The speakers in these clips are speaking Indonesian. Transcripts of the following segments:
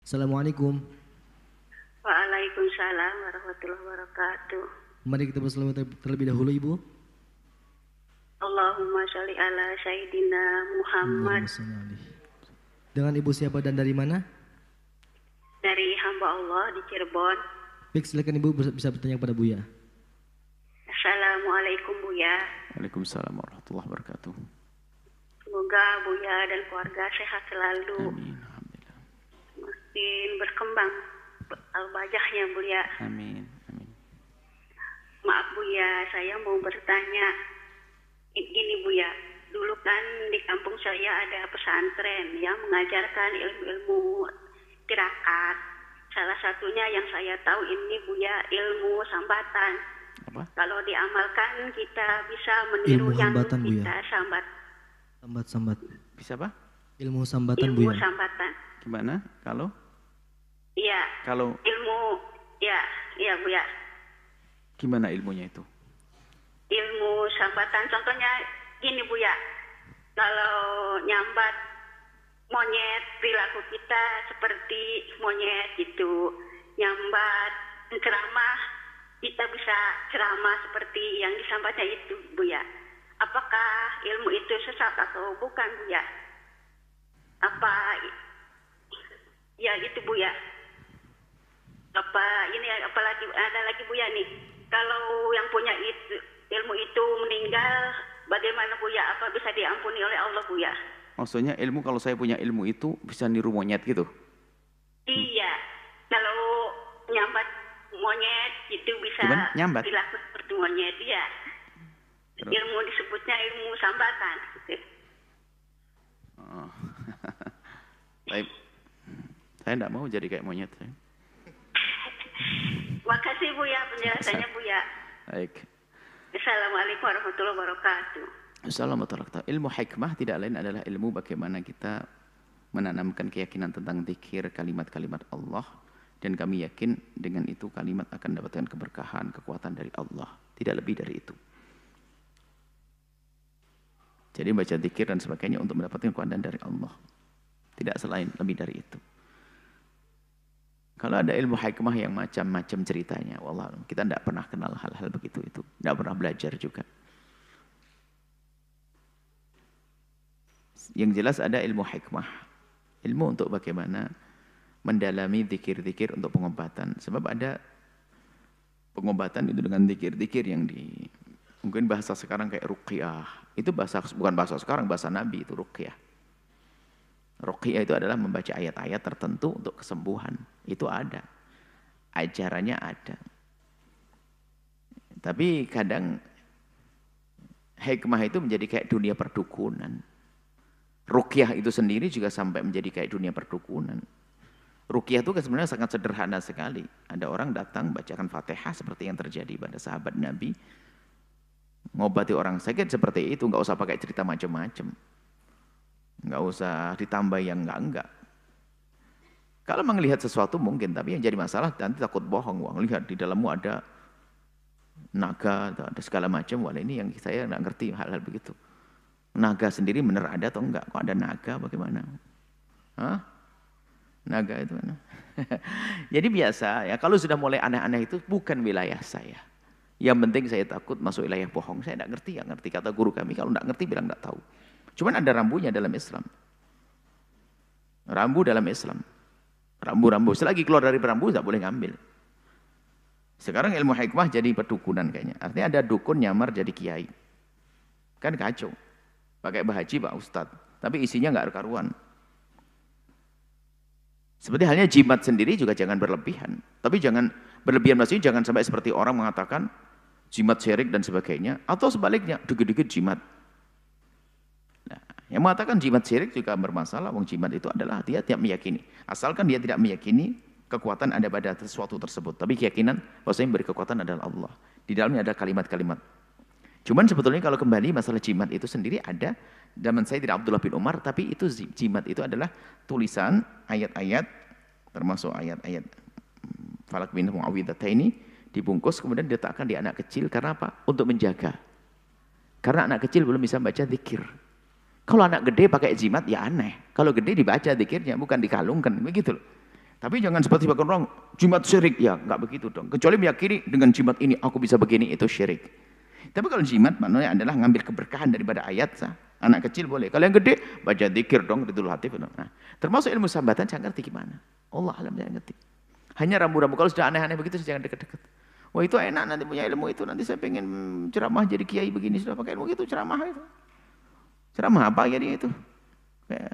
Assalamualaikum. Waalaikumsalam warahmatullahi wabarakatuh. Mari kita berselawat terlebih dahulu, Ibu. Allahumma sholli ala Sayyidina Muhammad. Allahumma sholli alaihi. Dengan Ibu siapa dan dari mana? Dari hamba Allah di Cirebon. Baik, silakan Ibu bisa bertanya kepada Buya. Assalamualaikum Buya. Waalaikumsalam warahmatullahi wabarakatuh. Semoga Buya dan keluarga sehat selalu. Amin. Alhamdulillah. Makin berkembang al-bajahnya Buya. Amin. Amin. Maaf Buya, saya mau bertanya. Gini Buya, dulu kan di kampung saya ada pesantren yang mengajarkan ilmu-ilmu tirakat. Salah satunya yang saya tahu ini Buya, ilmu sambatan. Apa? Kalau diamalkan kita bisa meniru Ilmu yang hambatan, Bu, ya? kita sambat. Sambat-sambat. Bisa apa? Ilmu sambatan, Ilmu Buya. sambatan. Gimana? Kalau? Iya. Kalau Ilmu, ya, iya Buya. gimana ilmunya itu? Ilmu sambatan, contohnya gini Buya. Kalau nyambat monyet, perilaku kita seperti monyet gitu. Nyambat ceramah, kita bisa ceramah seperti yang disambatnya itu Buya. Apakah ilmu itu sesat atau bukan Buya? Apa ya itu Buya? Apa ini apalagi ada lagi Buya nih? Kalau yang punya itu ilmu itu meninggal, bagaimana Buya? Apa bisa diampuni oleh Allah Buya? Maksudnya ilmu, kalau saya punya ilmu itu bisa niru monyet gitu? Iya, kalau nyambat monyet itu bisa Gimana? Nyambat? perilaku seperti monyet ya. Terus? Ilmu disebutnya ilmu sambatan. Oh. Baik. Saya tidak mau jadi kayak monyet. Makasih Buya penjelasannya Buya. Baik. Assalamualaikum warahmatullahi wabarakatuh. Assalamualaikum. Ilmu hikmah tidak lain adalah ilmu bagaimana kita menanamkan keyakinan tentang zikir kalimat-kalimat Allah, dan kami yakin dengan itu kalimat akan mendapatkan keberkahan, kekuatan dari Allah. Tidak lebih dari itu. Jadi baca zikir dan sebagainya untuk mendapatkan kekuatan dari Allah. Tidak selain lebih dari itu. Kalau ada ilmu hikmah yang macam-macam ceritanya, wallah, kita tidak pernah kenal hal-hal begitu itu. Tidak pernah belajar juga. Yang jelas ada ilmu hikmah. Ilmu untuk bagaimana mendalami zikir-zikir untuk pengobatan. Sebab ada pengobatan itu dengan zikir-zikir yang mungkin bahasa sekarang kayak ruqyah. Itu bukan bahasa sekarang, bahasa Nabi itu ruqyah. Ruqyah itu adalah membaca ayat-ayat tertentu untuk kesembuhan. Itu ada. Ajarannya ada. Tapi kadang hikmah itu menjadi kayak dunia perdukunan. Ruqyah itu sendiri juga sampai menjadi kayak dunia perdukunan. Ruqyah itu sebenarnya sangat sederhana sekali. Ada orang datang bacakan Fatihah seperti yang terjadi pada sahabat Nabi. Ngobati orang sakit seperti itu, nggak usah pakai cerita macam-macam. Nggak usah ditambah yang enggak. Kalau melihat sesuatu mungkin, tapi yang jadi masalah nanti takut bohong. Wah, lihat di dalammu ada naga, ada segala macam. Wah, ini yang saya nggak ngerti hal-hal begitu. Naga sendiri benar ada atau enggak? Kok ada naga bagaimana? Hah? Naga itu mana? Jadi biasa ya, kalau sudah mulai aneh-aneh itu bukan wilayah saya. Yang penting saya takut masuk wilayah bohong. Saya enggak ngerti kata guru kami. Kalau enggak ngerti bilang enggak tahu. Cuman ada rambunya dalam Islam. Rambu dalam Islam. Rambu-rambu. Selagi keluar dari rambu enggak boleh ngambil. Sekarang ilmu hikmah jadi perdukunan kayaknya. Artinya ada dukun nyamar jadi kiai. Kan kacau. Pakai bahaji Pak Ustadz. Tapi isinya enggak karuan. Seperti halnya jimat sendiri juga jangan berlebihan. Tapi jangan berlebihan, maksudnya jangan sampai seperti orang mengatakan jimat syirik dan sebagainya. Atau sebaliknya, dikit-dikit jimat. Nah, yang mengatakan jimat syirik juga bermasalah. Wong jimat itu adalah dia tidak meyakini. Asalkan dia tidak meyakini kekuatan ada pada sesuatu tersebut. Tapi keyakinan bahwasanya yang beri kekuatan adalah Allah. Di dalamnya ada kalimat-kalimat. Cuman sebetulnya kalau kembali masalah jimat itu sendiri ada. Zaman saya tidak Abdullah bin Umar, tapi itu jimat itu adalah tulisan ayat-ayat, termasuk ayat-ayat Falak bin Muawwidhataini, dibungkus kemudian diletakkan di anak kecil. Karena apa? Untuk menjaga. Karena anak kecil belum bisa baca zikir. Kalau anak gede pakai jimat ya aneh. Kalau gede dibaca zikirnya, bukan dikalungkan, begitu loh. Tapi jangan seperti sebagian orang, jimat syirik. Ya, enggak begitu dong. Kecuali meyakini dengan jimat ini aku bisa begini, itu syirik. Tapi kalau jimat maknanya adalah ngambil keberkahan daripada ayat. Anak kecil boleh. Kalau yang gede, baca zikir dong, Ridul Latif. Nah, termasuk ilmu sambatan, jangan ngerti gimana. Allah alam, jangan ngerti. Hanya rambu-rambu. Kalau sudah aneh-aneh begitu, jangan deket-deket. Wah itu enak nanti punya ilmu itu. Nanti saya pengen ceramah jadi kiai begini. Sudah pakai ilmu itu, ceramah itu. Ceramah apa jadi itu? Ya.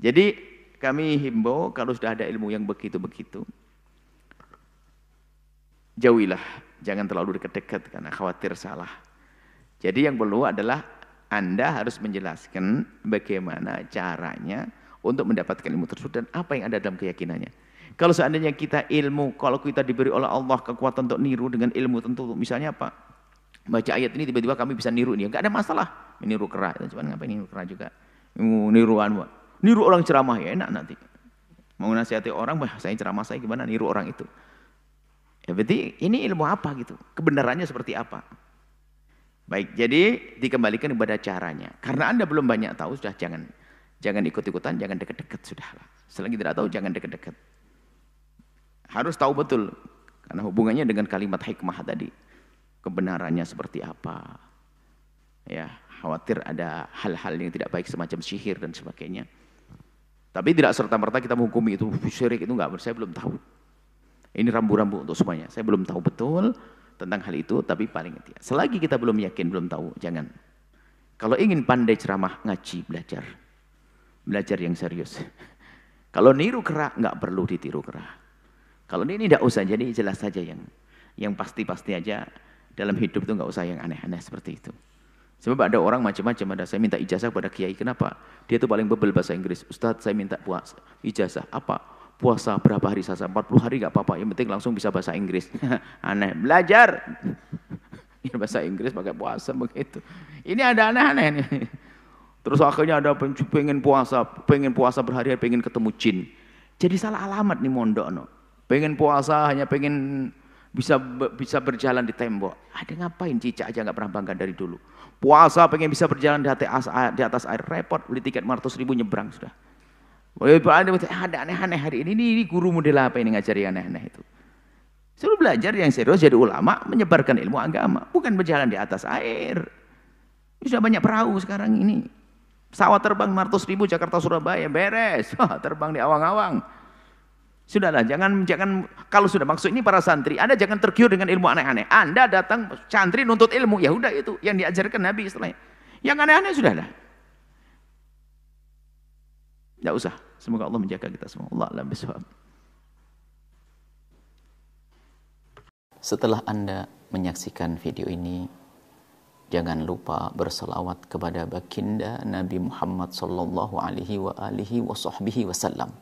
Jadi kami himbau kalau sudah ada ilmu yang begitu-begitu, jauhilah, jangan terlalu dekat-dekat karena khawatir salah. Jadi yang perlu adalah Anda harus menjelaskan bagaimana caranya untuk mendapatkan ilmu tersebut dan apa yang ada dalam keyakinannya. Kalau seandainya kita ilmu, kalau kita diberi oleh Allah kekuatan untuk niru dengan ilmu tentu, misalnya apa? Baca ayat ini tiba-tiba kami bisa niru ini, enggak ada masalah. Meniru kera, cuma ngapain niru kera juga? Niru orang ceramah ya enak nanti. Mau nasihati orang, saya ceramah saya gimana niru orang itu. Ya berarti ini ilmu apa gitu? Kebenarannya seperti apa? Baik, jadi dikembalikan kepada caranya. Karena Anda belum banyak tahu, sudah jangan ikut-ikutan, jangan dekat-dekat sudahlah. Selagi tidak tahu jangan dekat-dekat. Harus tahu betul karena hubungannya dengan kalimat hikmah tadi. Kebenarannya seperti apa? Ya, khawatir ada hal-hal yang tidak baik semacam sihir dan sebagainya. Tapi tidak serta-merta kita menghukumi itu syirik, itu enggak, saya belum tahu. Ini rambu-rambu untuk semuanya. Saya belum tahu betul tentang hal itu, tapi paling intinya selagi kita belum yakin, belum tahu, jangan. Kalau ingin pandai ceramah, ngaji, belajar. Belajar yang serius. Kalau niru kera, enggak perlu ditiru kera. Kalau ini enggak usah, jadi jelas saja yang pasti-pasti aja dalam hidup itu enggak usah yang aneh-aneh seperti itu. Sebab ada orang macam-macam, ada saya minta ijazah kepada kiai, kenapa? Dia itu paling bebel bahasa Inggris. Ustadz saya minta puasa, ijazah, apa? Puasa berapa hari saja, 40 hari enggak apa-apa, yang penting langsung bisa bahasa Inggris. Aneh, belajar. Ya, bahasa Inggris pakai puasa begitu. Ini ada aneh-aneh nih. Terus akhirnya ada pengen puasa berhari-hari, pengen ketemu jin. Jadi salah alamat nih mondok no. Pengen puasa hanya pengen bisa berjalan di tembok. Ada ngapain cicak aja nggak pernah bangga dari dulu. Puasa pengen bisa berjalan di atas air, repot beli tiket 500.000 nyebrang sudah. Ada aneh-aneh hari ini guru model apa ini ngajari aneh-aneh itu. Suruh belajar yang serius jadi ulama, menyebarkan ilmu agama, bukan berjalan di atas air. Sudah banyak perahu sekarang ini. Pesawat terbang 500.000 Jakarta Surabaya beres. Wah, terbang di awang-awang. Sudahlah, jangan kalau sudah maksud ini para santri, Anda jangan tergiur dengan ilmu aneh-aneh. Anda datang santri nuntut ilmu, ya udah itu yang diajarkan Nabi istilahnya. Yang aneh-aneh sudahlah. Tidak usah. Semoga Allah menjaga kita semua. Allah a'lam bishawab. Setelah Anda menyaksikan video ini, jangan lupa berselawat kepada baginda Nabi Muhammad sallallahu alaihi wa alihi wa sahbihi wasallam.